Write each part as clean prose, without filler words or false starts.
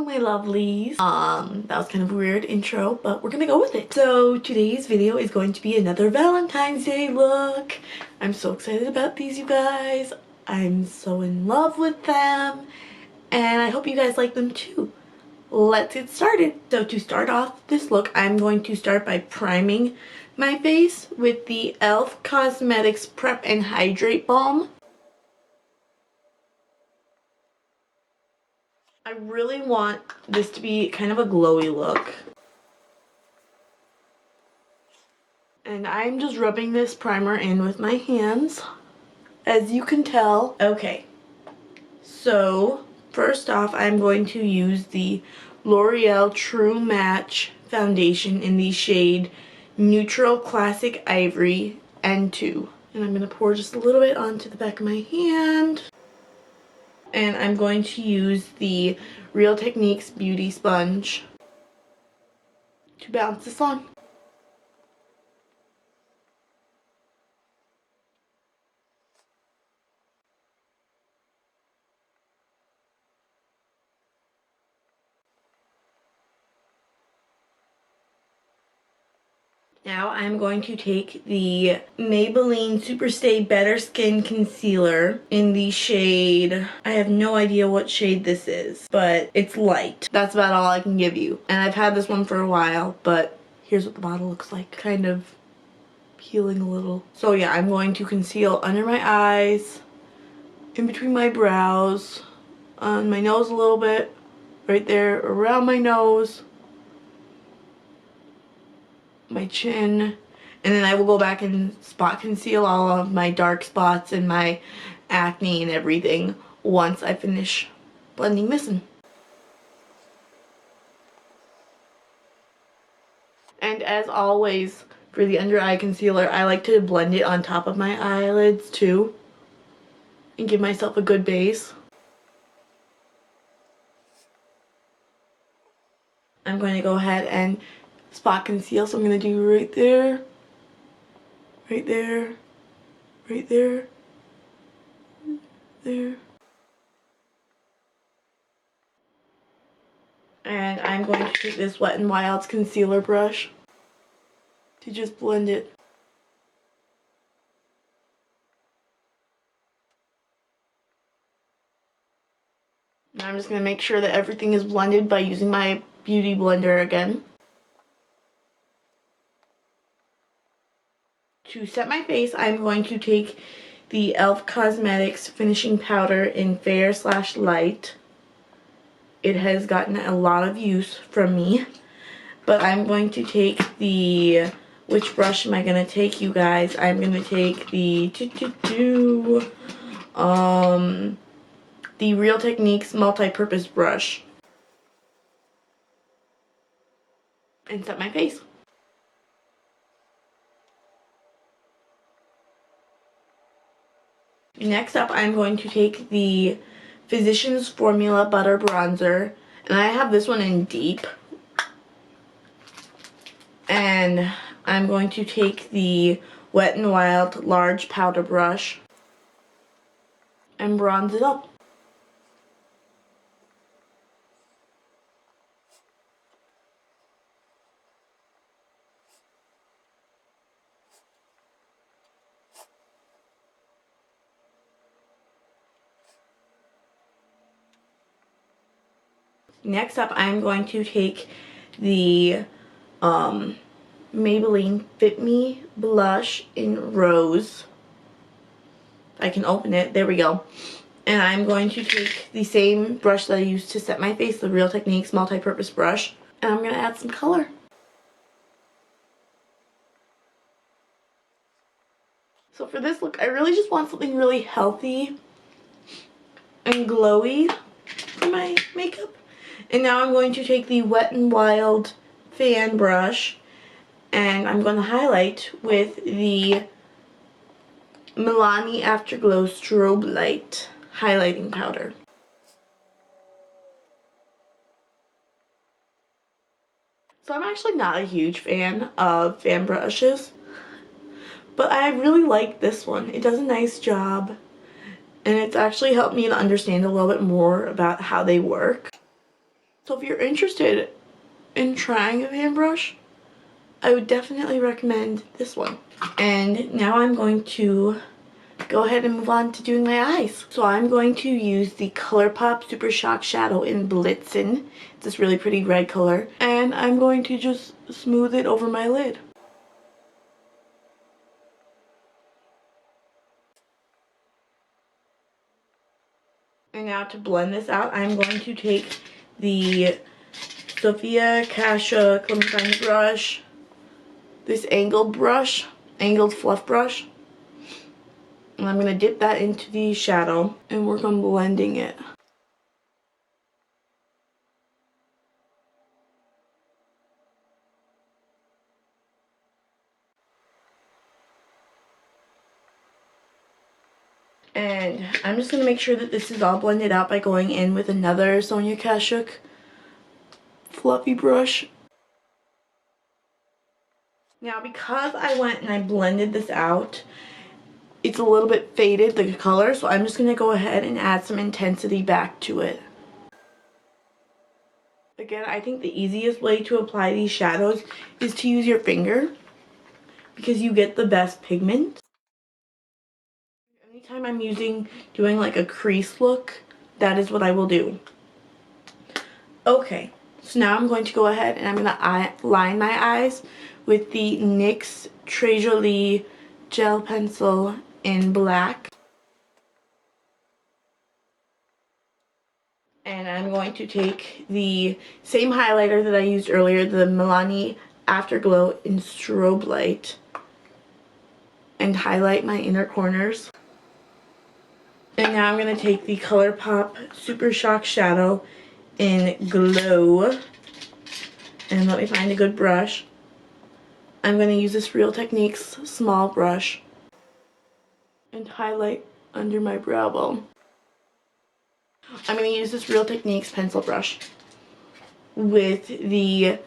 Hello my lovelies. That was kind of a weird intro, but we're gonna go with it. So today's video is going to be another Valentine's Day look. I'm so excited about these, you guys. I'm so in love with them, and I hope you guys like them too. Let's get started. So to start off this look, I'm going to start by priming my face with the e.l.f. Cosmetics Prep and Hydrate Balm. I really want this to be kind of a glowy look. And I'm just rubbing this primer in with my hands, as you can tell. Okay, so first off, I'm going to use the L'Oreal True Match Foundation in the shade Neutral Classic Ivory N2. And I'm going to pour just a little bit onto the back of my hand. And I'm going to use the Real Techniques Beauty Sponge to bounce this on. Now I'm going to take the Maybelline Superstay Better Skin Concealer in the shade, I have no idea what shade this is, but it's light. That's about all I can give you. And I've had this one for a while, but here's what the bottle looks like. Kind of peeling a little. So yeah, I'm going to conceal under my eyes, in between my brows, on my nose a little bit, right there around my nose, my chin, and then I will go back and spot conceal all of my dark spots and my acne and everything once I finish blending this in. And as always, for the under eye concealer, I like to blend it on top of my eyelids too and give myself a good base. I'm going to go ahead and spot conceal, so I'm going to do right there, right there, right there, there. And I'm going to take this Wet n Wild's concealer brush to just blend it. Now I'm just going to make sure that everything is blended by using my beauty blender again. To set my face, I'm going to take the e.l.f. Cosmetics Finishing Powder in Fair/Light. It has gotten a lot of use from me, but I'm going to take the, which brush am I going to take, you guys? I'm going to take the Real Techniques Multi-Purpose Brush and set my face. Next up, I'm going to take the Physicians Formula Butter Bronzer, and I have this one in Deep. And I'm going to take the Wet n Wild Large Powder Brush and bronze it up. Next up, I'm going to take the Maybelline Fit Me Blush in Rose. I can open it. There we go. And I'm going to take the same brush that I used to set my face, the Real Techniques Multi-Purpose Brush, and I'm going to add some color. So for this look, I really just want something really healthy and glowy for my makeup. And now I'm going to take the Wet n Wild fan brush, and I'm going to highlight with the Milani Afterglow Strobelight highlighting powder. So I'm actually not a huge fan of fan brushes, but I really like this one. It does a nice job, and it's actually helped me to understand a little bit more about how they work. So if you're interested in trying a fan brush, I would definitely recommend this one. And now I'm going to go ahead and move on to doing my eyes. So I'm going to use the Colourpop SuperShock Shadow in Blitzen. It's this really pretty red color. And I'm going to just smooth it over my lid. And now to blend this out, I'm going to take the Sophia Kasha Clementine brush, this angled fluff brush, and I'm going to dip that into the shadow and work on blending it. And I'm just going to make sure that this is all blended out by going in with another Sonia Kashuk fluffy brush. Now because I went and I blended this out, it's a little bit faded, the color, so I'm just going to go ahead and add some intensity back to it. Again, I think the easiest way to apply these shadows is to use your finger because you get the best pigment. Anytime I'm doing like a crease look, that is what I will do. Okay, so now I'm going to go ahead and I'm going to line my eyes with the NYX Très Jolie gel pencil in black. And I'm going to take the same highlighter that I used earlier, the Milani Afterglow in Strobelight, and highlight my inner corners. And now I'm going to take the Colourpop SuperShock Shadow in Glow. And let me find a good brush. I'm going to use this Real Techniques small brush and highlight under my brow bone. I'm going to use this Real Techniques pencil brush with the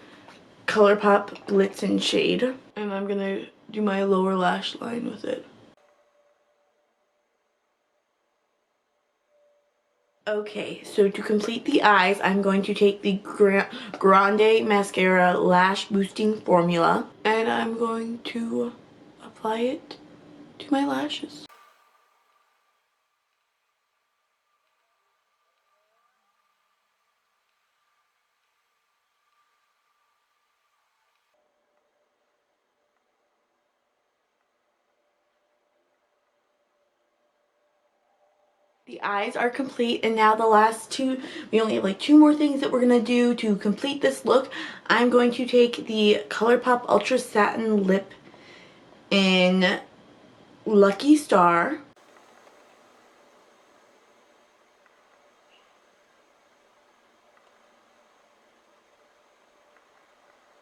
Colourpop Blitzen shade. And I'm going to do my lower lash line with it. Okay, so to complete the eyes, I'm going to take the Grande Mascara Lash Boosting Formula. And I'm going to apply it to my lashes. The eyes are complete, and now the last two, we only have like two more things that we're going to do to complete this look. I'm going to take the Colourpop Ultra Satin Lip in Lucky Star.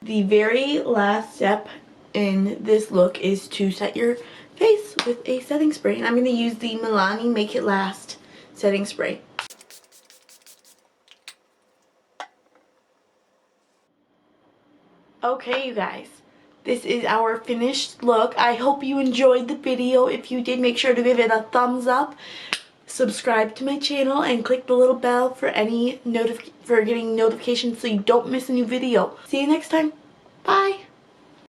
The very last step in this look is to set your face with a setting spray, and I'm going to use the Milani Make It Last setting spray. Okay, you guys, this is our finished look. I hope you enjoyed the video. If you did, make sure to give it a thumbs up, subscribe to my channel, and click the little bell for getting notifications so you don't miss a new video. See you next time. Bye.